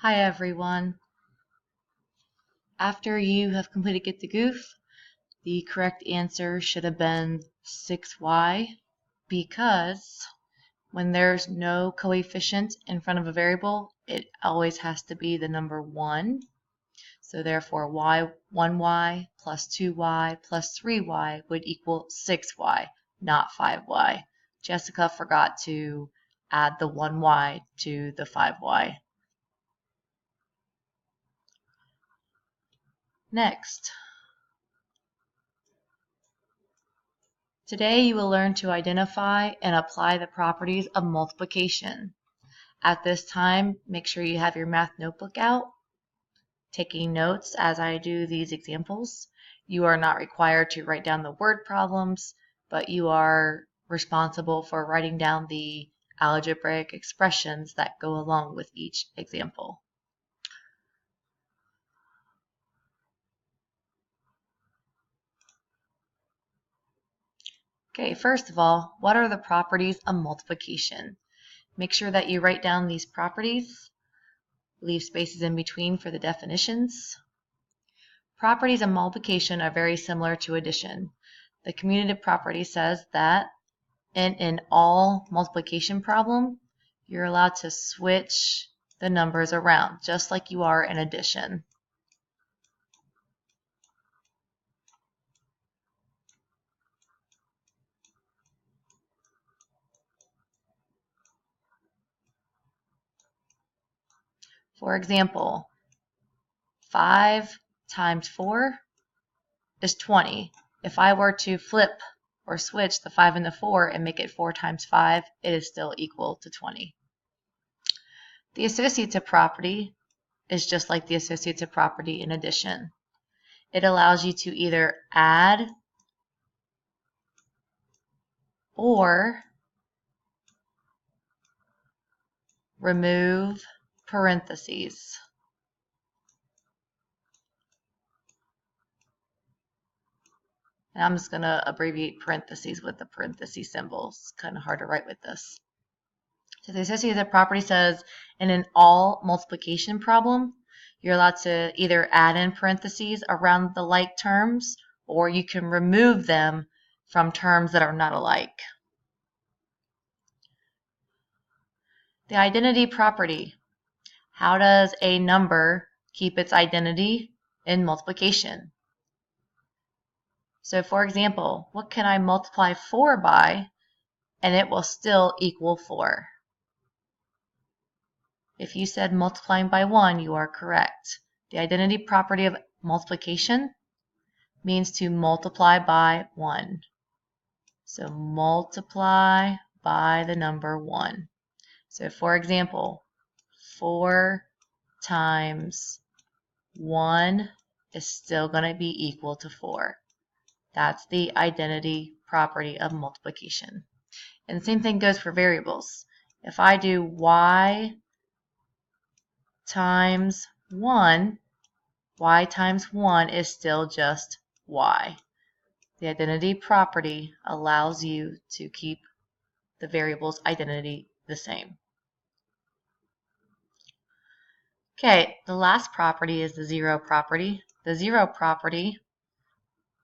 Hi everyone. After you have completed Get the Goof, the correct answer should have been 6y because when there's no coefficient in front of a variable, it always has to be the number 1. So therefore 1y plus 2y plus 3y would equal 6y, not 5y. Jessica forgot to add the 1y to the 5y. Next. Today you will learn to identify and apply the properties of multiplication. At this time, make sure you have your math notebook out, taking notes as I do these examples. You are not required to write down the word problems, but you are responsible for writing down the algebraic expressions that go along with each example. Okay, first of all, what are the properties of multiplication? Make sure that you write down these properties. Leave spaces in between for the definitions. Properties of multiplication are very similar to addition. The commutative property says that in an all multiplication problem, you're allowed to switch the numbers around, just like you are in addition. For example, 5 times 4 is 20. If I were to flip or switch the 5 and the 4 and make it 4 times 5, it is still equal to 20. The associative property is just like the associative property in addition. It allows you to either add or remove parentheses. And I'm just going to abbreviate parentheses with the parentheses symbols. It's kind of hard to write with this. So the associative property says in an all multiplication problem, you're allowed to either add in parentheses around the like terms, or you can remove them from terms that are not alike. The identity property. How does a number keep its identity in multiplication? So for example, what can I multiply 4 by and it will still equal 4? If you said multiplying by 1, you are correct. The identity property of multiplication means to multiply by 1. So multiply by the number 1. So for example, 4 times 1 is still going to be equal to 4. That's the identity property of multiplication. And the same thing goes for variables. If I do y times 1, y times 1 is still just y. The identity property allows you to keep the variable's identity the same. Okay, the last property is the zero property. The zero property,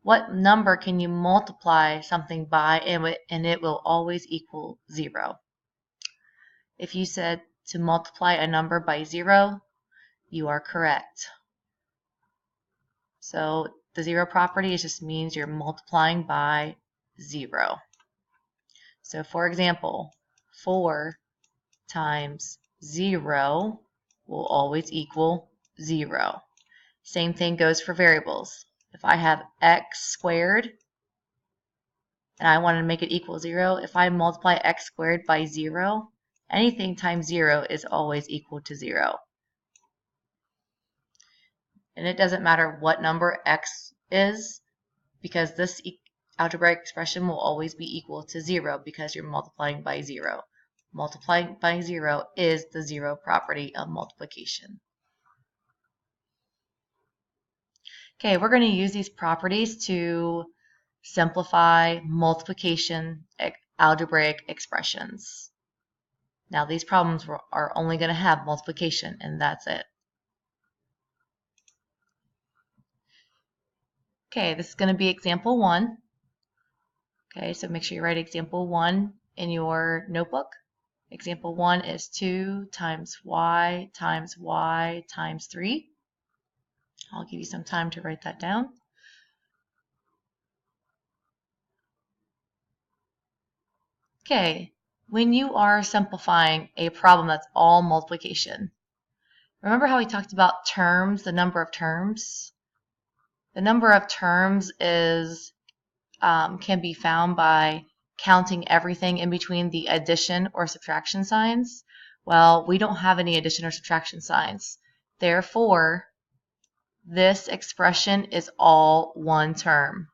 what number can you multiply something by and it will always equal 0? If you said to multiply a number by 0, you are correct. So the zero property just means you're multiplying by 0. So for example, 4 times 0 will always equal 0. Same thing goes for variables. If I have x squared and I want to make it equal 0, if I multiply x squared by 0, anything times 0 is always equal to 0. And it doesn't matter what number x is, because this algebraic expression will always be equal to 0 because you're multiplying by 0. Multiplying by 0 is the zero property of multiplication. Okay, we're going to use these properties to simplify multiplication algebraic expressions. Now these problems are only going to have multiplication, and that's it. Okay, this is going to be example 1. Okay, so make sure you write example 1 in your notebook. Example 1 is 2 times y times 3. I'll give you some time to write that down. Okay, when you are simplifying a problem that's all multiplication, remember how we talked about terms, the number of terms? The number of terms is can be found by counting everything in between the addition or subtraction signs. Well, we don't have any addition or subtraction signs. Therefore, this expression is all one term.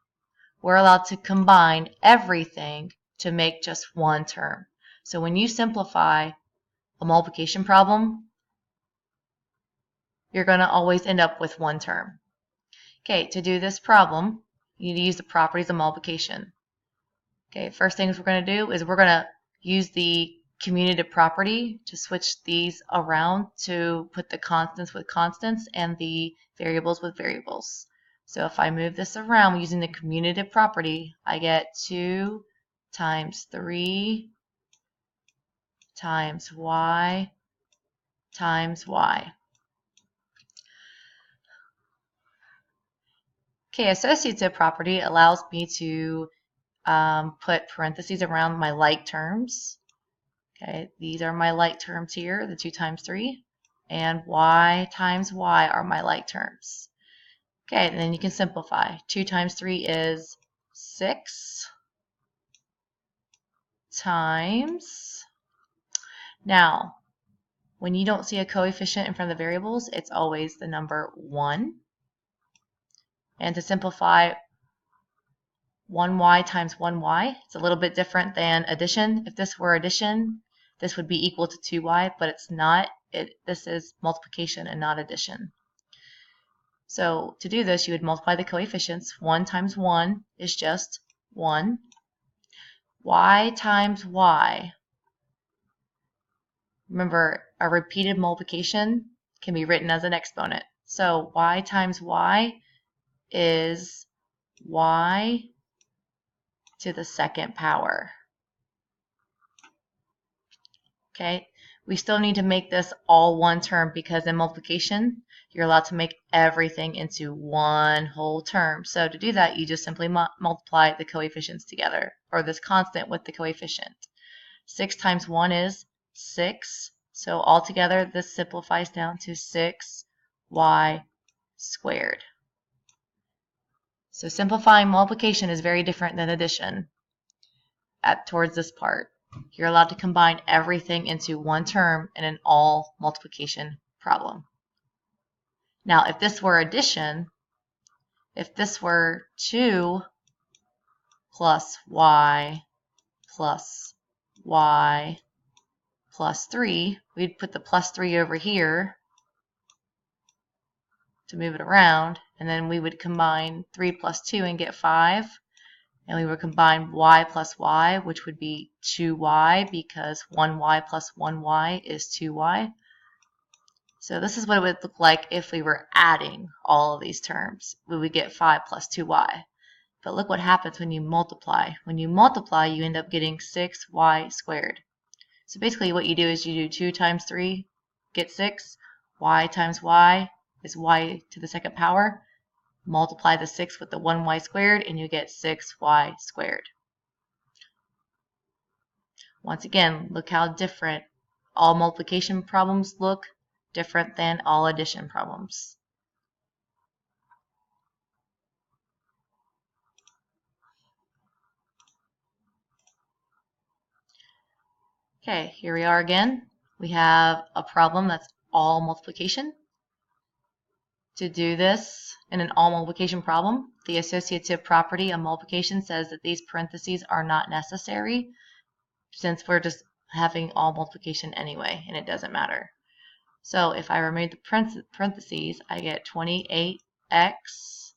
We're allowed to combine everything to make just one term. So when you simplify a multiplication problem, you're going to always end up with one term. Okay, to do this problem, you need to use the properties of multiplication. Okay, first things we're going to do is we're going to use the commutative property to switch these around to put the constants with constants and the variables with variables. So if I move this around using the commutative property, I get 2 times 3 times y times y. Okay, associative property allows me to put parentheses around my like terms. Okay, these are my like terms here, the 2 times 3, and y times y are my like terms. Okay, and then you can simplify. 2 times 3 is 6 times. Now, when you don't see a coefficient in front of the variables, it's always the number 1. And to simplify, 1y times 1y, it's a little bit different than addition. If this were addition, this would be equal to 2y, but it's not. This is multiplication and not addition. So to do this, you would multiply the coefficients. 1 times 1 is just 1. Y times y. Remember, a repeated multiplication can be written as an exponent. So y times y is y to the second power. Okay, we still need to make this all one term because in multiplication, you're allowed to make everything into one whole term. So to do that, you just simply multiply the coefficients together, or this constant with the coefficient. 6 times 1 is 6. So altogether, this simplifies down to 6y squared. So simplifying multiplication is very different than addition towards this part. You're allowed to combine everything into one term in an all multiplication problem. Now, if this were addition, if this were 2 plus y plus y plus 3, we'd put the plus 3 over here to move it around, and then we would combine 3 plus 2 and get 5. And we would combine y plus y, which would be 2y, because 1y plus 1y is 2y. So this is what it would look like if we were adding all of these terms. We would get 5 plus 2y. But look what happens when you multiply. When you multiply, you end up getting 6y squared. So basically what you do is you do 2 times 3, get 6. Y times y is y to the second power. Multiply the 6 with the 1y squared, and you get 6y squared. Once again, look how different all multiplication problems look, different than all addition problems. Okay, here we are again. We have a problem that's all multiplication. To do this in an all multiplication problem, the associative property of multiplication says that these parentheses are not necessary, since we're just having all multiplication anyway, and it doesn't matter. So if I remove the parentheses, I get 28x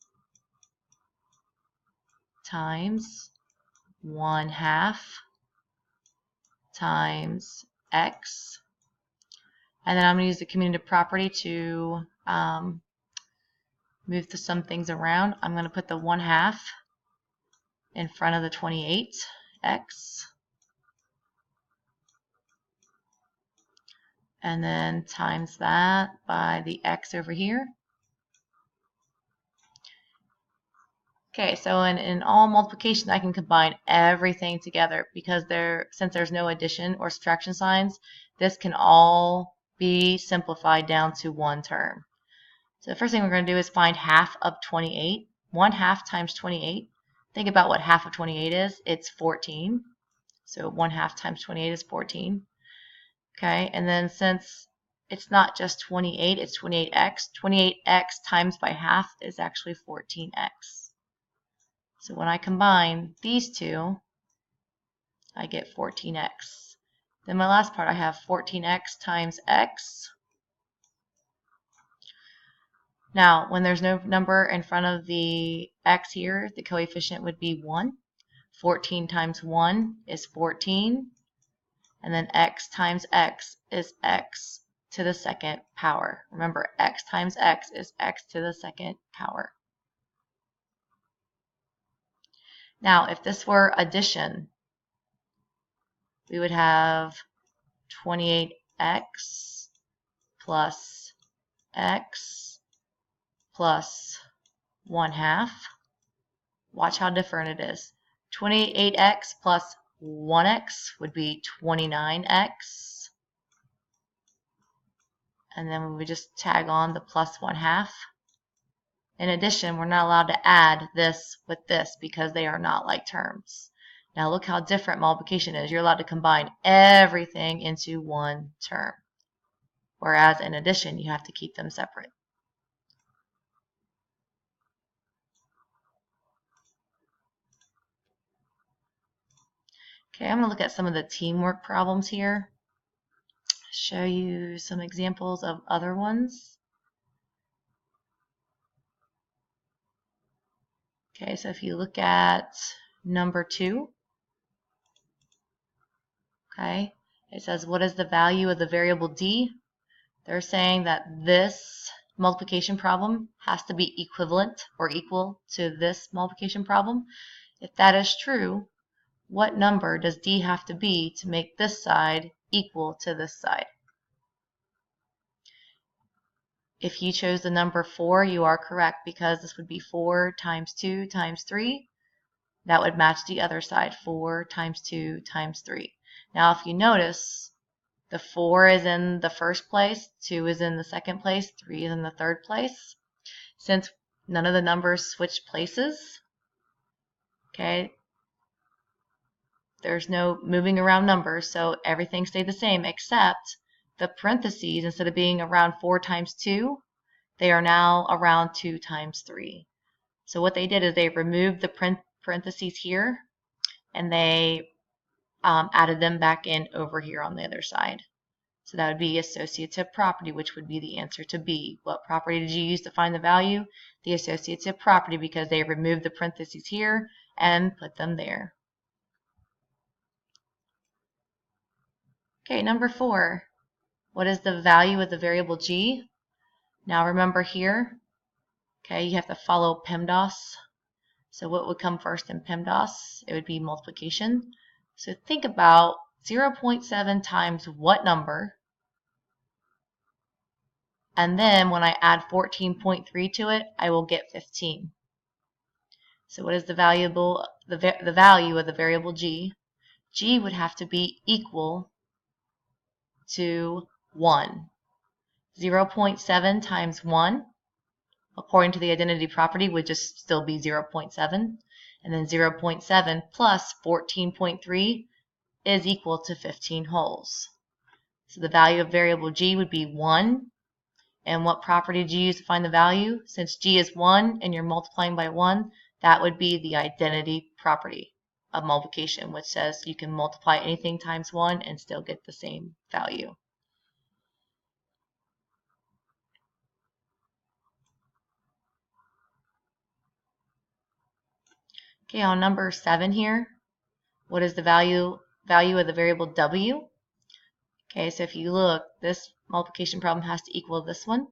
times 1/2 times x. And then I'm going to use the commutative property to move some things around. I'm going to put the 1/2 in front of the 28x. And then times that by the x over here. Okay, so in all multiplication, I can combine everything together because since there's no addition or subtraction signs, this can all be simplified down to one term. So the first thing we're going to do is find half of 28. 1/2 times 28. Think about what half of 28 is. It's 14. So 1/2 times 28 is 14. Okay, and then since it's not just 28, it's 28x. 28x times by half is actually 14x. So when I combine these two, I get 14x. Then my last part, I have 14x times x. Now, when there's no number in front of the x here, the coefficient would be 1. 14 times 1 is 14. And then x times x is x to the second power. Remember, x times x is x to the second power. Now, if this were addition, we would have 28x plus x plus 1/2. Watch how different it is. 28x plus 1x would be 29x. And then we would just tag on the plus 1/2. In addition, we're not allowed to add this with this because they are not like terms. Now look how different multiplication is. You're allowed to combine everything into one term. Whereas in addition, you have to keep them separate. Okay, I'm going to look at some of the teamwork problems here. Show you some examples of other ones. Okay, so if you look at number 2, okay, it says what is the value of the variable d? They're saying that this multiplication problem has to be equivalent or equal to this multiplication problem. If that is true, what number does d have to be to make this side equal to this side? If you chose the number 4, you are correct because this would be 4 times 2 times 3. That would match the other side, 4 times 2 times 3. Now if you notice, the 4 is in the first place, 2 is in the second place, 3 is in the third place. Since none of the numbers switch places, okay, there's no moving around numbers, so everything stayed the same except the parentheses, instead of being around 4 times 2, they are now around 2 times 3. So what they did is they removed the parentheses here and they added them back in over here on the other side. So that would be associative property, which would be the answer to B. What property did you use to find the value? The associative property, because they removed the parentheses here and put them there. Okay, number 4. What is the value of the variable g? Now remember here, okay, you have to follow PEMDAS. So what would come first in PEMDAS? It would be multiplication. So think about 0.7 times what number? And then when I add 14.3 to it, I will get 15. So what is the value of the variable g? G would have to be equal to 1. 0.7 times 1, according to the identity property, would just still be 0.7. And then 0.7 plus 14.3 is equal to 15 wholes. So the value of variable g would be 1. And what property did you use to find the value? Since g is 1 and you're multiplying by 1, that would be the identity property of multiplication, which says you can multiply anything times 1 and still get the same value. Okay, on number 7 here, what is the value of the variable w? Okay, so if you look, this multiplication problem has to equal this one.